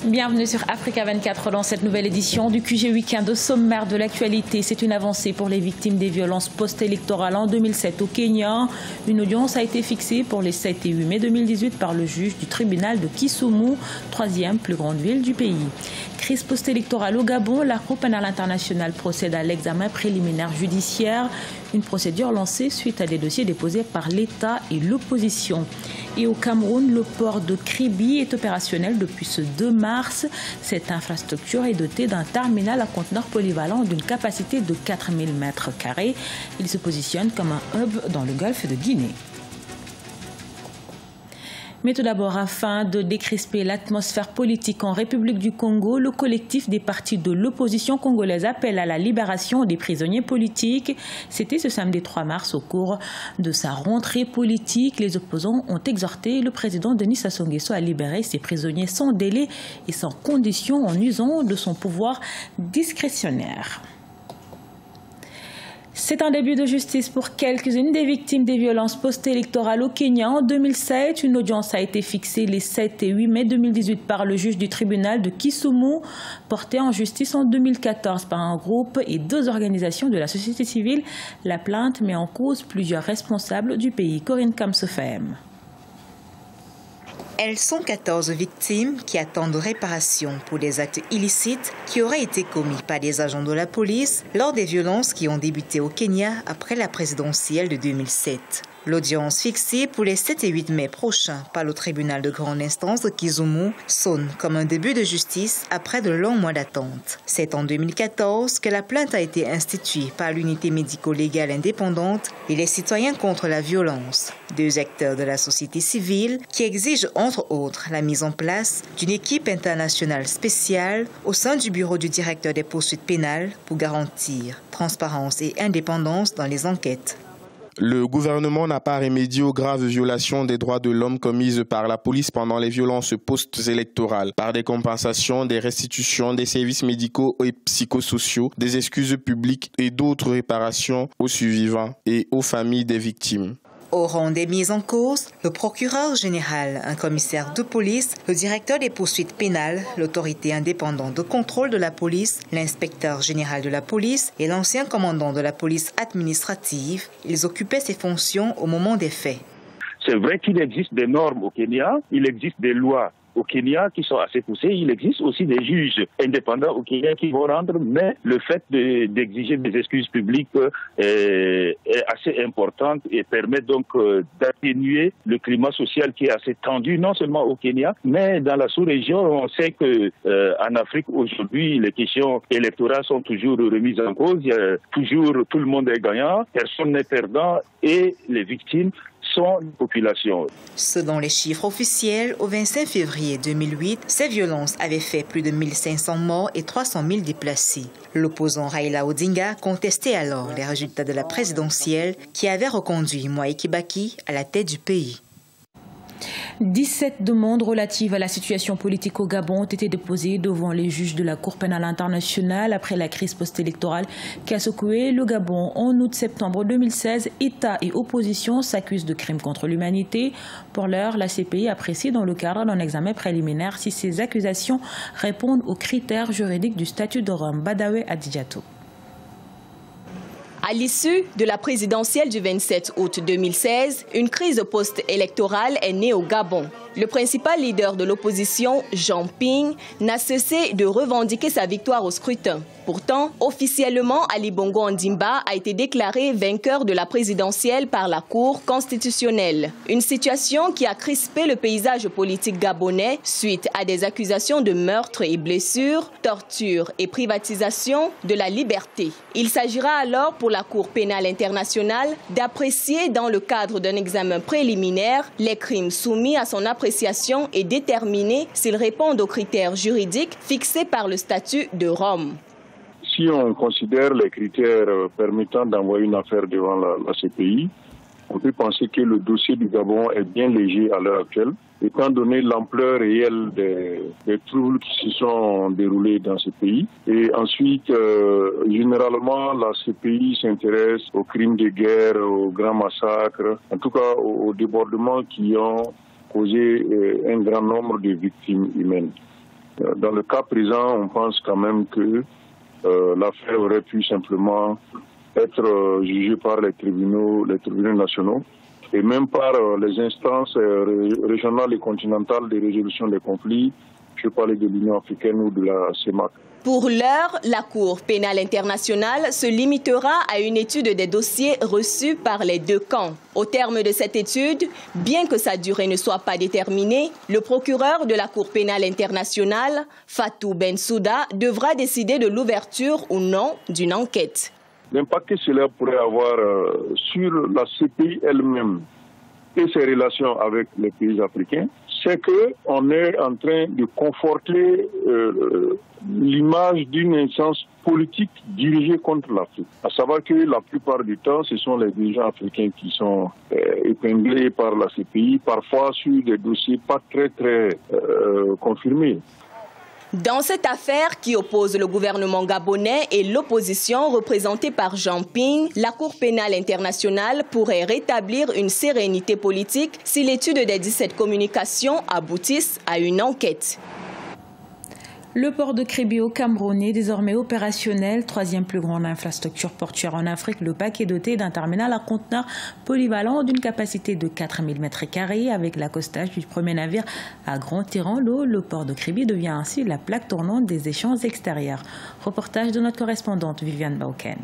Bienvenue sur Africa 24 dans cette nouvelle édition du QG Week-end au sommaire de l'actualité. C'est une avancée pour les victimes des violences post-électorales en 2007 au Kenya. Une audience a été fixée pour les 7 et 8 mai 2018 par le juge du tribunal de Kisumu, troisième plus grande ville du pays. Crise post-électorale au Gabon, la Cour pénale internationale procède à l'examen préliminaire judiciaire. Une procédure lancée suite à des dossiers déposés par l'État et l'opposition. Et au Cameroun, le port de Kribi est opérationnel depuis ce 2 mars. Cette infrastructure est dotée d'un terminal à conteneurs polyvalent d'une capacité de 4000 m². Il se positionne comme un hub dans le golfe de Guinée. Mais tout d'abord, afin de décrisper l'atmosphère politique en République du Congo, le collectif des partis de l'opposition congolaise appelle à la libération des prisonniers politiques. C'était ce samedi 3 mars au cours de sa rentrée politique. Les opposants ont exhorté le président Denis Sassou Nguesso à libérer ces prisonniers sans délai et sans condition en usant de son pouvoir discrétionnaire. C'est un début de justice pour quelques-unes des victimes des violences post-électorales au Kenya. En 2007, une audience a été fixée les 7 et 8 mai 2018 par le juge du tribunal de Kisumu, portée en justice en 2014 par un groupe et 2 organisations de la société civile. La plainte met en cause plusieurs responsables du pays. Corinne Kamsofem. Elles sont 14 victimes qui attendent réparation pour des actes illicites qui auraient été commis par des agents de la police lors des violences qui ont débuté au Kenya après la présidentielle de 2007. L'audience fixée pour les 7 et 8 mai prochains par le tribunal de grande instance de Kisumu sonne comme un début de justice après de longs mois d'attente. C'est en 2014 que la plainte a été instituée par l'unité médico-légale indépendante et les citoyens contre la violence, 2 acteurs de la société civile qui exigent entre autres la mise en place d'une équipe internationale spéciale au sein du bureau du directeur des poursuites pénales pour garantir transparence et indépendance dans les enquêtes. Le gouvernement n'a pas remédié aux graves violations des droits de l'homme commises par la police pendant les violences post-électorales, par des compensations, des restitutions, des services médicaux et psychosociaux, des excuses publiques et d'autres réparations aux survivants et aux familles des victimes. Au rang des mises en cause, le procureur général, un commissaire de police, le directeur des poursuites pénales, l'autorité indépendante de contrôle de la police, l'inspecteur général de la police et l'ancien commandant de la police administrative. Ils occupaient ces fonctions au moment des faits. C'est vrai qu'il existe des normes au Kenya, il existe des lois au Kenya qui sont assez poussées. Il existe aussi des juges indépendants au Kenya qui vont rendre, mais le fait d'exiger des excuses publiques est assez important et permet donc d'atténuer le climat social qui est assez tendu, non seulement au Kenya, mais dans la sous-région. On sait que en Afrique aujourd'hui, les questions électorales sont toujours remises en cause. Il y a toujours, tout le monde est gagnant, personne n'est perdant et les victimes sont une population. Selon les chiffres officiels, au 25 février 2008, ces violences avaient fait plus de 1500 morts et 300 000 déplacés. L'opposant Raila Odinga contestait alors les résultats de la présidentielle qui avait reconduit Mwai Kibaki à la tête du pays. 17 demandes relatives à la situation politique au Gabon ont été déposées devant les juges de la Cour pénale internationale après la crise post-électorale qui a secoué le Gabon. En août-septembre 2016, État et opposition s'accusent de crimes contre l'humanité. Pour l'heure, la CPI apprécie dans le cadre d'un examen préliminaire si ces accusations répondent aux critères juridiques du statut de Rome. Badawe Adidjato. À l'issue de la présidentielle du 27 août 2016, une crise post-électorale est née au Gabon. Le principal leader de l'opposition, Jean Ping, n'a cessé de revendiquer sa victoire au scrutin. Pourtant, officiellement, Ali Bongo Ondimba a été déclaré vainqueur de la présidentielle par la Cour constitutionnelle. Une situation qui a crispé le paysage politique gabonais suite à des accusations de meurtre et blessures, torture et privatisation de la liberté. Il s'agira alors pour la Cour pénale internationale d'apprécier dans le cadre d'un examen préliminaire les crimes soumis à son appréciation et déterminer s'ils répondent aux critères juridiques fixés par le statut de Rome. Si on considère les critères permettant d'envoyer une affaire devant la CPI, on peut penser que le dossier du Gabon est bien léger à l'heure actuelle, étant donné l'ampleur réelle des troubles qui se sont déroulés dans ce pays. Et ensuite, généralement, la CPI s'intéresse aux crimes de guerre, aux grands massacres, en tout cas aux débordements qui ont causé un grand nombre de victimes humaines. Dans le cas présent, on pense quand même que l'affaire aurait pu simplement être jugée par les tribunaux nationaux et même par les instances régionales et continentales de résolution des conflits. Je parlais de l'Union africaine ou de la CEMAC. Pour l'heure, la Cour pénale internationale se limitera à une étude des dossiers reçus par les deux camps. Au terme de cette étude, bien que sa durée ne soit pas déterminée, le procureur de la Cour pénale internationale, Fatou Bensouda, devra décider de l'ouverture ou non d'une enquête. L'impact que cela pourrait avoir sur la CPI elle-même et ses relations avec les pays africains, c'est qu'on est en train de conforter l'image d'une instance politique dirigée contre l'Afrique. À savoir que la plupart du temps, ce sont les dirigeants africains qui sont épinglés par la CPI, parfois sur des dossiers pas très confirmés. Dans cette affaire qui oppose le gouvernement gabonais et l'opposition représentée par Jean Ping, la Cour pénale internationale pourrait rétablir une sérénité politique si l'étude des 17 communications aboutisse à une enquête. Le port de Kribi au Cameroun est désormais opérationnel, troisième plus grande infrastructure portuaire en Afrique. Le parc est doté d'un terminal à conteneurs polyvalent d'une capacité de 4000 m² avec l'accostage du premier navire à grand tirant l'eau. Le port de Kribi devient ainsi la plaque tournante des échanges extérieurs. Reportage de notre correspondante Viviane Bauken.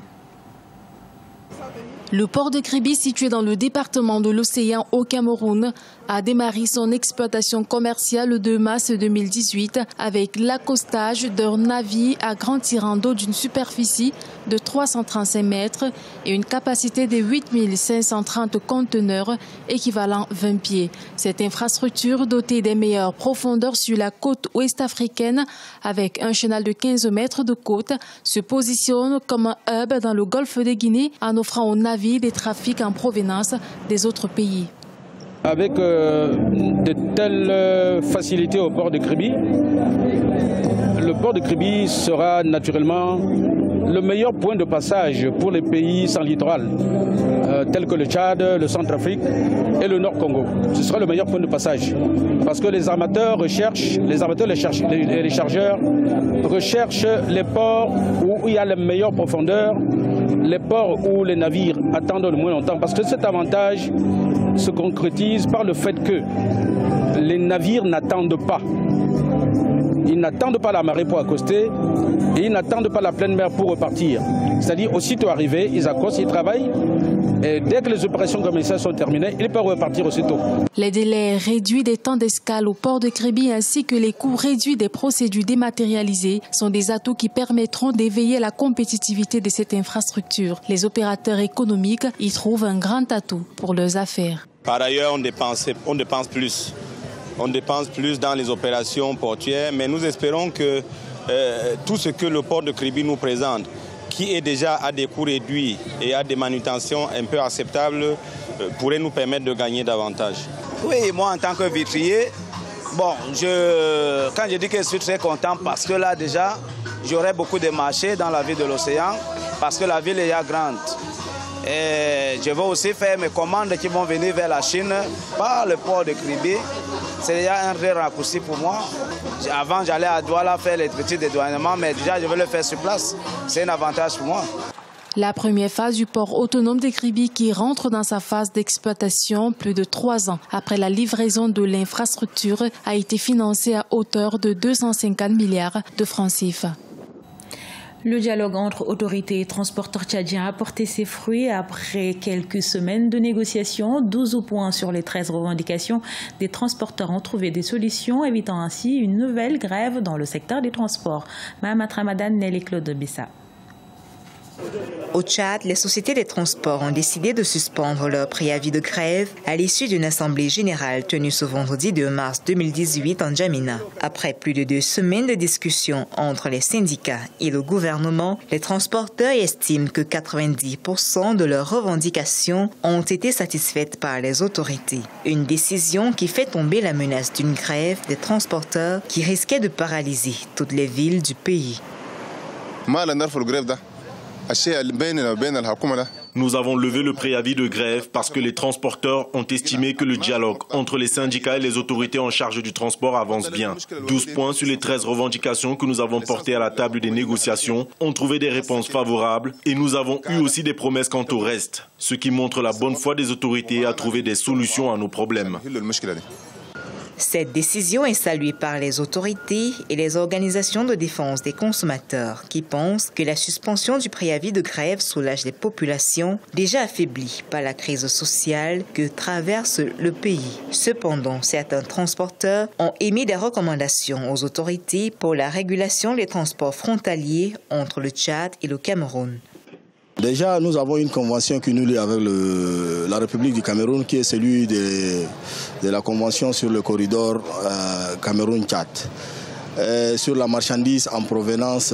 Le port de Kribi, situé dans le département de l'Océan au Cameroun, a démarré son exploitation commerciale le 2 mars 2018 avec l'accostage d'un navire à grand tirant d'eau d'une superficie de 335 mètres et une capacité de 8530 conteneurs équivalent 20 pieds. Cette infrastructure dotée des meilleures profondeurs sur la côte ouest africaine avec un chenal de 15 mètres de côte se positionne comme un hub dans le golfe de Guinée en offrant aux navires des trafics en provenance des autres pays. Avec de telles facilités au port de Kribi, le port de Kribi sera naturellement le meilleur point de passage pour les pays sans littoral, tels que le Tchad, le Centrafrique et le Nord-Congo. Ce sera le meilleur point de passage parce que les armateurs recherchent, les chargeurs recherchent les ports où il y a la meilleure profondeur, les ports où les navires attendent le moins longtemps. Parce que cet avantage se concrétise par le fait que les navires n'attendent pas. Ils n'attendent pas la marée pour accoster et ils n'attendent pas la pleine mer pour repartir. C'est-à-dire, aussitôt arrivés, ils accostent, ils travaillent et dès que les opérations commerciales sont terminées, ils peuvent repartir aussitôt. Les délais réduits des temps d'escale au port de Kribi ainsi que les coûts réduits des procédures dématérialisées sont des atouts qui permettront d'éveiller la compétitivité de cette infrastructure. Les opérateurs économiques y trouvent un grand atout pour leurs affaires. Par ailleurs, on dépense plus. On dépense plus dans les opérations portuaires, mais nous espérons que tout ce que le port de Kribi nous présente, qui est déjà à des coûts réduits et à des manutentions un peu acceptables, pourrait nous permettre de gagner davantage. Oui, moi en tant que vitrier, quand je dis que je suis très content parce que là déjà, j'aurai beaucoup de marchés dans la ville de l'Océan parce que la ville est grande. Et je vais aussi faire mes commandes qui vont venir vers la Chine par le port de Kribi. C'est déjà un vrai raccourci pour moi. Avant, j'allais à Douala faire les petits dédouanements, mais déjà, je vais le faire sur place. C'est un avantage pour moi. La première phase du port autonome de Kribi qui rentre dans sa phase d'exploitation plus de 3 ans après la livraison de l'infrastructure a été financée à hauteur de 250 milliards de francs CFA. Le dialogue entre autorités et transporteurs tchadiens a porté ses fruits après quelques semaines de négociations. 12 points sur les 13 revendications des transporteurs ont trouvé des solutions, évitant ainsi une nouvelle grève dans le secteur des transports. Mahamat Ramadan, Nelly Claude Bessa. Au Tchad, les sociétés des transports ont décidé de suspendre leur préavis de grève à l'issue d'une assemblée générale tenue ce vendredi 2 mars 2018 en Djamena. Après plus de 2 semaines de discussions entre les syndicats et le gouvernement, les transporteurs estiment que 90% de leurs revendications ont été satisfaites par les autorités. Une décision qui fait tomber la menace d'une grève des transporteurs qui risquait de paralyser toutes les villes du pays. Nous avons levé le préavis de grève parce que les transporteurs ont estimé que le dialogue entre les syndicats et les autorités en charge du transport avance bien. 12 points sur les 13 revendications que nous avons portées à la table des négociations ont trouvé des réponses favorables et nous avons eu aussi des promesses quant au reste, ce qui montre la bonne foi des autorités à trouver des solutions à nos problèmes. Cette décision est saluée par les autorités et les organisations de défense des consommateurs qui pensent que la suspension du préavis de grève soulage les populations déjà affaiblies par la crise sociale que traverse le pays. Cependant, certains transporteurs ont émis des recommandations aux autorités pour la régulation des transports frontaliers entre le Tchad et le Cameroun. Déjà, nous avons une convention qui nous lie avec la République du Cameroun, qui est celui de la convention sur le corridor Cameroun-Tchad, sur la marchandise en provenance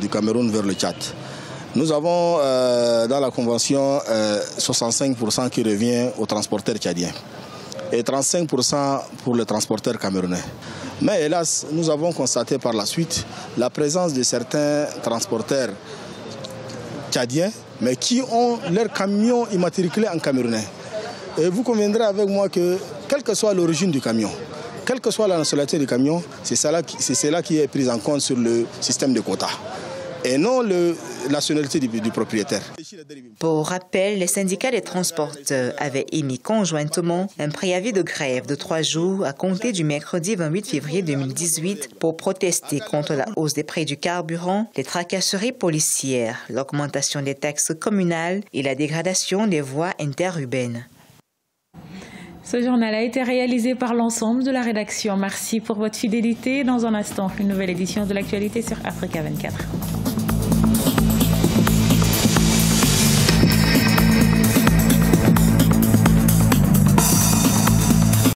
du Cameroun vers le Tchad. Nous avons dans la convention 65% qui revient aux transporteurs tchadiens et 35% pour les transporteurs camerounais. Mais hélas, nous avons constaté par la suite la présence de certains transporteurs tchadiens, mais qui ont leurs camions immatriculés en camerounais. Et vous conviendrez avec moi que, quelle que soit l'origine du camion, quelle que soit la nationalité du camion, c'est cela qui est pris en compte sur le système de quotas, et non la nationalité du propriétaire. Pour rappel, les syndicats des transporteurs avaient émis conjointement un préavis de grève de 3 jours à compter du mercredi 28 février 2018 pour protester contre la hausse des prix du carburant, les tracasseries policières, l'augmentation des taxes communales et la dégradation des voies interurbaines. Ce journal a été réalisé par l'ensemble de la rédaction. Merci pour votre fidélité. Dans un instant, une nouvelle édition de l'actualité sur Africa 24.